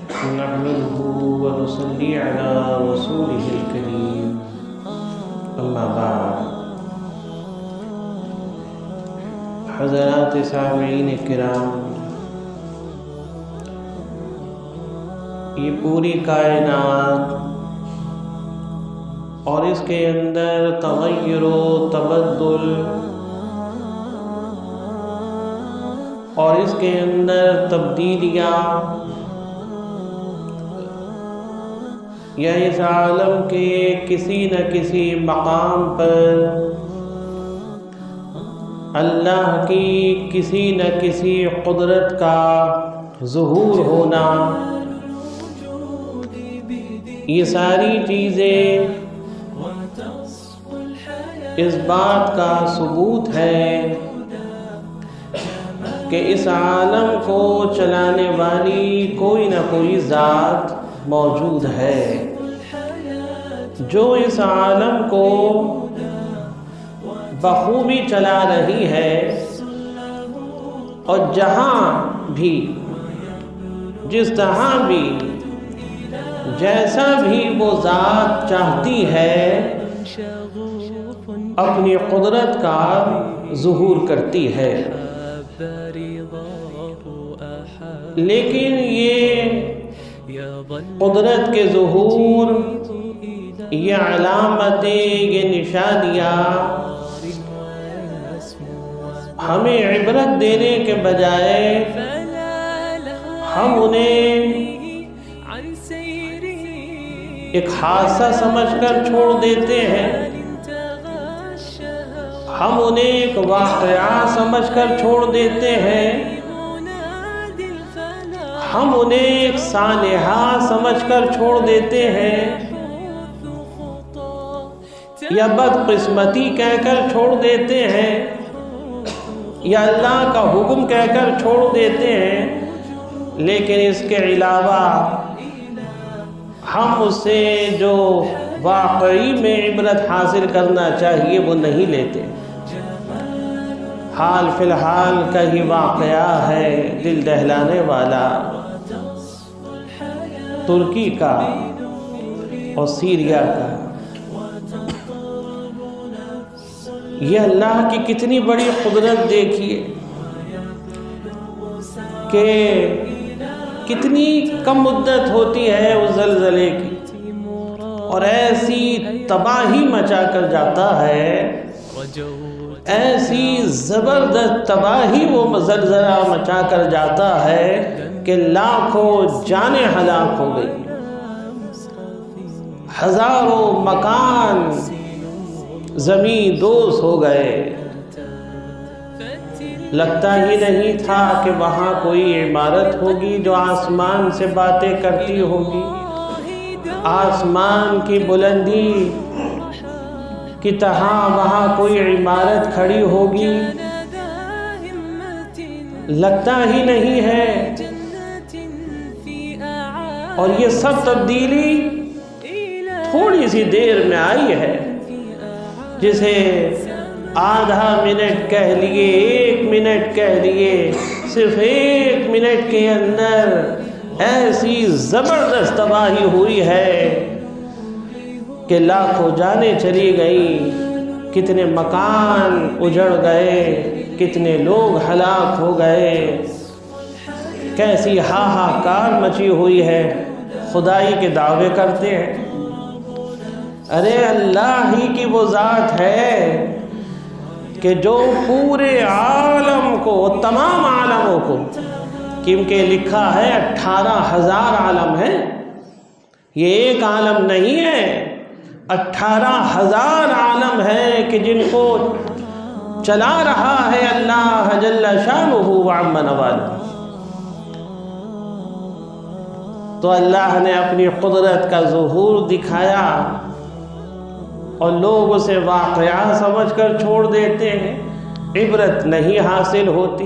نحمده ونصلي على رسوله الكريم اما بعد حضرات سامعین کرام، یہ پوری کائنات اور اس کے اندر تغیر و تبدل اور اس کے اندر تبدیلیاں یا اس عالم کے کسی نہ کسی مقام پر اللہ کی کسی نہ کسی قدرت کا ظہور ہونا، یہ ساری چیزیں اس بات کا ثبوت ہے کہ اس عالم کو چلانے والی کوئی نہ کوئی ذات موجود ہے جو اس عالم کو بخوبی چلا رہی ہے، اور جہاں بھی جس طرح بھی جیسا بھی وہ ذات چاہتی ہے اپنی قدرت کا ظہور کرتی ہے۔ لیکن یہ قدرت کے ظہور، یہ علامتیں، یہ نشانیاں ہمیں عبرت دینے کے بجائے ہم انہیں ایک حادثہ سمجھ کر چھوڑ دیتے ہیں، ہم انہیں ایک واقعہ سمجھ کر چھوڑ دیتے ہیں، ہم انہیں ایک سانحہ سمجھ کر چھوڑ دیتے ہیں، یا بدقسمتی کہہ کر چھوڑ دیتے ہیں، یا اللہ کا حکم کہہ کر چھوڑ دیتے ہیں۔ لیکن اس کے علاوہ ہم اس سے جو واقعی میں عبرت حاصل کرنا چاہیے وہ نہیں لیتے۔ حال فی الحال کا ہی واقعہ ہے دل دہلانے والا، ترکی کا اور سیریا کا۔ یہ اللہ کی کتنی بڑی قدرت دیکھیے کہ کتنی کم مدت ہوتی ہے اس زلزلے کی، اور ایسی تباہی مچا کر جاتا ہے، ایسی زبردست تباہی وہ زلزلہ مچا کر جاتا ہے کہ لاکھوں جانیں ہلاک ہو گئی، ہزاروں مکان زمین دوز ہو گئے۔ لگتا ہی نہیں تھا کہ وہاں کوئی عمارت ہوگی جو آسمان سے باتیں کرتی ہوگی، آسمان کی بلندی کی طرح وہاں کوئی عمارت کھڑی ہوگی، لگتا ہی نہیں ہے۔ اور یہ سب تبدیلی تھوڑی سی دیر میں آئی ہے، جسے آدھا منٹ کہہ لیے، 1 منٹ کہہ لیے، صرف 1 منٹ کے اندر ایسی زبردست تباہی ہوئی ہے کہ لاکھوں جانیں چلی گئیں، کتنے مکان اجڑ گئے، کتنے لوگ ہلاک ہو گئے، کیسی ہاہاکار مچی ہوئی ہے۔ خدائی کے دعوے کرتے ہیں، ارے اللہ ہی کی وہ ذات ہے کہ جو پورے عالم کو، تمام عالموں کو، کیونکہ لکھا ہے 18,000 عالم ہے، یہ ایک عالم نہیں ہے، 18,000 عالم ہے کہ جن کو چلا رہا ہے اللہ جل شانہ وعم نوالہ۔ تو اللہ نے اپنی قدرت کا ظہور دکھایا اور لوگ اسے واقعہ سمجھ کر چھوڑ دیتے ہیں، عبرت نہیں حاصل ہوتی۔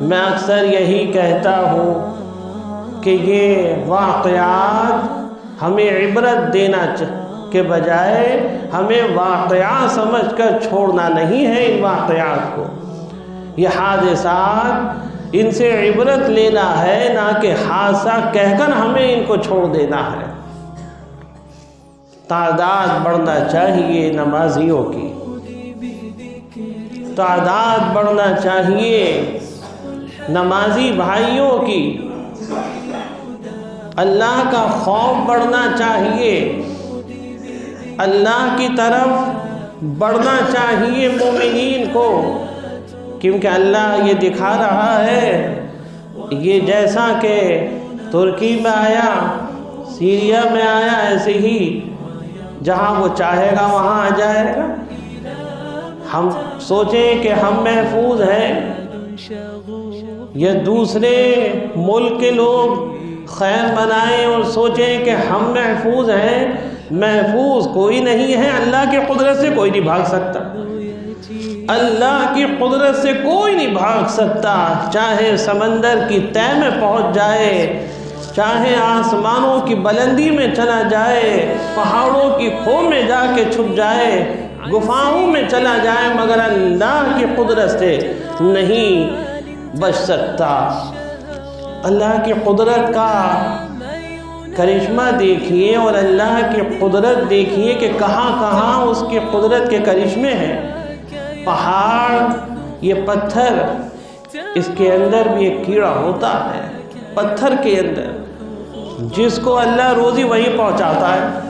میں اکثر یہی کہتا ہوں کہ یہ واقعات ہمیں عبرت دینا کے بجائے ہمیں واقعہ سمجھ کر چھوڑنا نہیں ہے۔ ان واقعات کو، یہ حادثات ان سے عبرت لینا ہے، نہ کہ حادثہ کہہ کر ہمیں ان کو چھوڑ دینا ہے۔ تعداد بڑھنا چاہیے نمازیوں کی، تعداد بڑھنا چاہیے نمازی بھائیوں کی، اللہ کا خوف بڑھنا چاہیے، اللہ کی طرف بڑھنا چاہیے مومنین کو، کیونکہ اللہ یہ دکھا رہا ہے، یہ جیسا کہ ترکی میں آیا، سیریا میں آیا، ایسے ہی جہاں وہ چاہے گا وہاں آ جائے گا۔ ہم سوچیں کہ ہم محفوظ ہیں یا دوسرے ملک کے لوگ خیر منائیں اور سوچیں کہ ہم محفوظ ہیں، محفوظ کوئی نہیں ہے۔ اللہ کی قدرت سے کوئی نہیں بھاگ سکتا، اللہ کی قدرت سے کوئی نہیں بھاگ سکتا، چاہے سمندر کی تہہ میں پہنچ جائے، چاہے آسمانوں کی بلندی میں چلا جائے، پہاڑوں کی کھو میں جا کے چھپ جائے، گفاؤں میں چلا جائے، مگر اللہ کی قدرت سے نہیں بچ سکتا۔ اللہ کی قدرت کا کرشمہ دیکھیے اور اللہ کی قدرت دیکھیے کہ کہاں کہاں اس کی قدرت کے کرشمے ہیں۔ پہاڑ، یہ پتھر، اس کے اندر بھی ایک کیڑا ہوتا ہے، پتھر کے اندر، جس کو اللہ روزی وہیں پہنچاتا ہے۔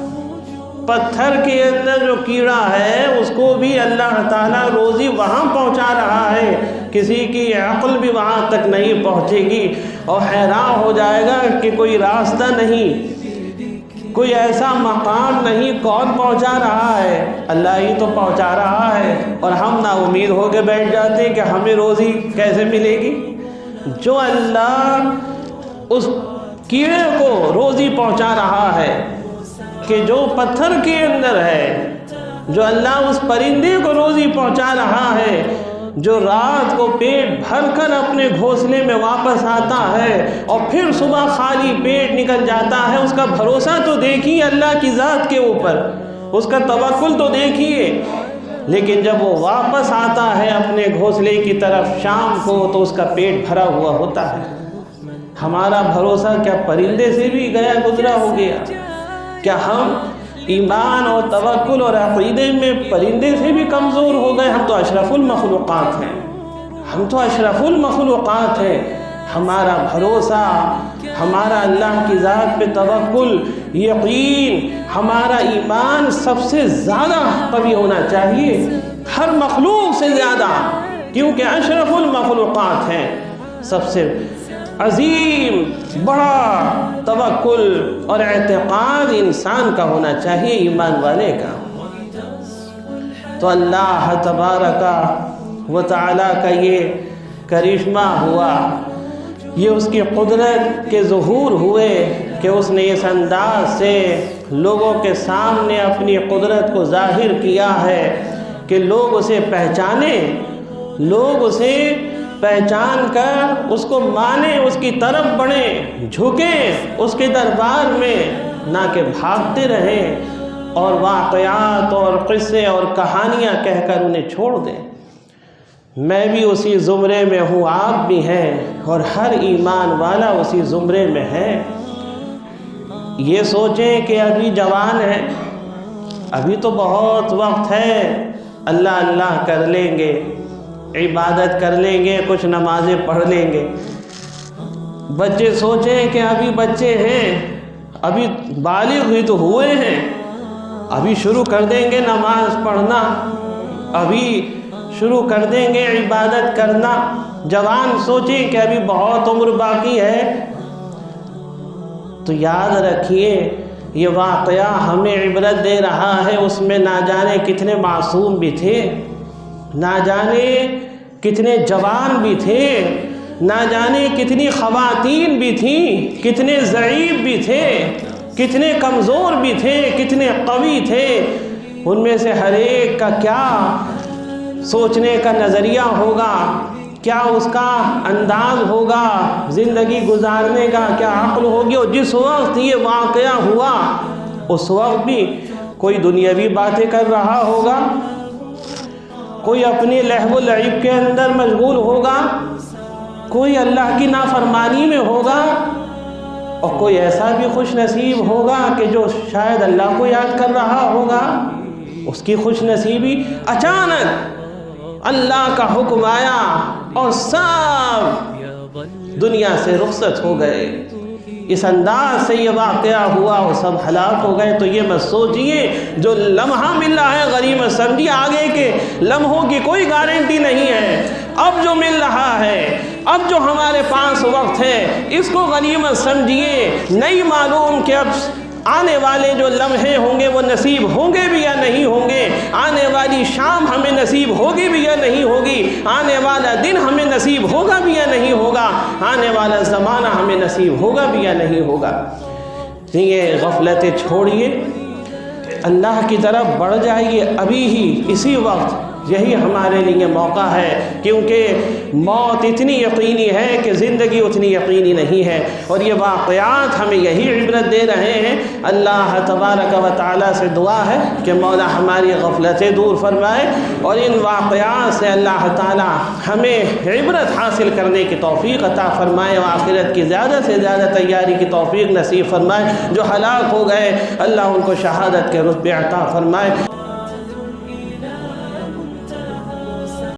پتھر کے اندر جو کیڑا ہے اس کو بھی اللہ تعالیٰ روزی وہاں پہنچا رہا ہے، کسی کی عقل بھی وہاں تک نہیں پہنچے گی اور حیران ہو جائے گا کہ کوئی راستہ نہیں، کوئی ایسا مقام نہیں، کون پہنچا رہا ہے؟ اللہ ہی تو پہنچا رہا ہے، اور ہم نا امید ہو کے بیٹھ جاتے ہیں کہ ہمیں روزی کیسے ملے گی۔ جو اللہ اس کیڑے کو روزی پہنچا رہا ہے کہ جو پتھر کے اندر ہے، جو اللہ اس پرندے کو روزی پہنچا رہا ہے، جو رات کو پیٹ بھر کر اپنے گھونسلے میں واپس آتا ہے اور پھر صبح خالی پیٹ نکل جاتا ہے، اس کا بھروسہ تو دیکھیے اللہ کی ذات کے اوپر، اس کا توکل تو دیکھیے۔ لیکن جب وہ واپس آتا ہے اپنے گھونسلے کی طرف شام کو تو اس کا پیٹ بھرا ہوا ہوتا ہے۔ ہمارا بھروسہ کیا پرندے سے بھی گیا گزرا ہو گیا؟ کیا ہم ایمان اور توکل اور عقیدے میں پرندے سے بھی کمزور ہو گئے؟ ہم تو اشرف المخلوقات ہیں، ہم تو اشرف المخلوقات ہیں۔ ہمارا بھروسہ، ہمارا اللہ کی ذات پہ توکل، یقین، ہمارا ایمان سب سے زیادہ قوی ہونا چاہیے، ہر مخلوق سے زیادہ، کیونکہ اشرف المخلوقات ہیں۔ سب سے عظیم بڑا توکل اور اعتقاد انسان کا ہونا چاہیے، ایمان والے کا۔ تو اللہ تبارک و تعالیٰ کا یہ کرشمہ ہوا، یہ اس کی قدرت کے ظہور ہوئے کہ اس نے اس انداز سے لوگوں کے سامنے اپنی قدرت کو ظاہر کیا ہے کہ لوگ اسے پہچانیں، لوگ اسے پہچان کر اس کو مانیں، اس کی طرف بڑھیں، جھکیں اس کے دربار میں، نہ کہ بھاگتے رہیں اور واقعات اور قصے اور کہانیاں کہہ کر انہیں چھوڑ دیں۔ میں بھی اسی زمرے میں ہوں، آپ بھی ہیں، اور ہر ایمان والا اسی زمرے میں ہے۔ یہ سوچیں کہ ابھی جوان ہیں، ابھی تو بہت وقت ہے، اللہ اللہ کر لیں گے، عبادت کر لیں گے، کچھ نمازیں پڑھ لیں گے۔ بچے سوچیں کہ ابھی بچے ہیں، ابھی بالغ ہی تو ہوئے ہیں، ابھی شروع کر دیں گے نماز پڑھنا، ابھی شروع کر دیں گے عبادت کرنا۔ جوان سوچیں کہ ابھی بہت عمر باقی ہے۔ تو یاد رکھیے یہ واقعہ ہمیں عبرت دے رہا ہے، اس میں نہ جانے کتنے معصوم بھی تھے، نہ جانے کتنے جوان بھی تھے، نہ جانے کتنی خواتین بھی تھیں، کتنے ضعیف بھی تھے، کتنے کمزور بھی تھے، کتنے قوی تھے۔ ان میں سے ہر ایک کا کیا سوچنے کا نظریہ ہوگا، کیا اس کا انداز ہوگا زندگی گزارنے کا، کیا عقل ہوگی۔ اور جس وقت یہ واقعہ ہوا اس وقت بھی کوئی دنیاوی باتیں کر رہا ہوگا، کوئی اپنے لہو و لعب کے اندر مشغول ہوگا، کوئی اللہ کی نافرمانی میں ہوگا اور کوئی ایسا بھی خوش نصیب ہوگا کہ جو شاید اللہ کو یاد کر رہا ہوگا، اس کی خوش نصیبی اچانک اللہ کا حکم آیا اور سب دنیا سے رخصت ہو گئے، اس انداز سے یہ واقعہ ہوا اور سب ہلاک ہو گئے۔ تو یہ مت سوچئے جو لمحہ مل رہا ہے غنیمت سمجھیے، آگے کے لمحوں کی کوئی گارنٹی نہیں ہے۔ اب جو مل رہا ہے، اب جو ہمارے پاس وقت ہے، اس کو غنیمت سمجھیے، نہیں معلوم کہ اب آنے والے جو لمحے ہوں گے وہ نصیب ہوں گے بھی یا نہیں ہوں گے، آنے والی شام ہمیں نصیب ہوگی بھی یا نہیں ہوگی، آنے والا دن ہمیں نصیب ہوگا بھی یا نہیں ہوگا، آنے والا زمانہ ہمیں نصیب ہوگا بھی یا نہیں ہوگا۔ یہ غفلتیں چھوڑیے، اللہ کی طرف بڑھ جائیے ابھی ہی، اسی وقت۔ یہی ہمارے لیے موقع ہے، کیونکہ موت اتنی یقینی ہے کہ زندگی اتنی یقینی نہیں ہے، اور یہ واقعات ہمیں یہی عبرت دے رہے ہیں۔ اللہ تبارک و تعالیٰ سے دعا ہے کہ مولا ہماری غفلتیں دور فرمائے، اور ان واقعات سے اللہ تعالیٰ ہمیں عبرت حاصل کرنے کی توفیق عطا فرمائے، اور آخرت کی زیادہ سے زیادہ تیاری کی توفیق نصیب فرمائے۔ جو ہلاک ہو گئے اللہ ان کو شہادت کے رتبے عطا فرمائے۔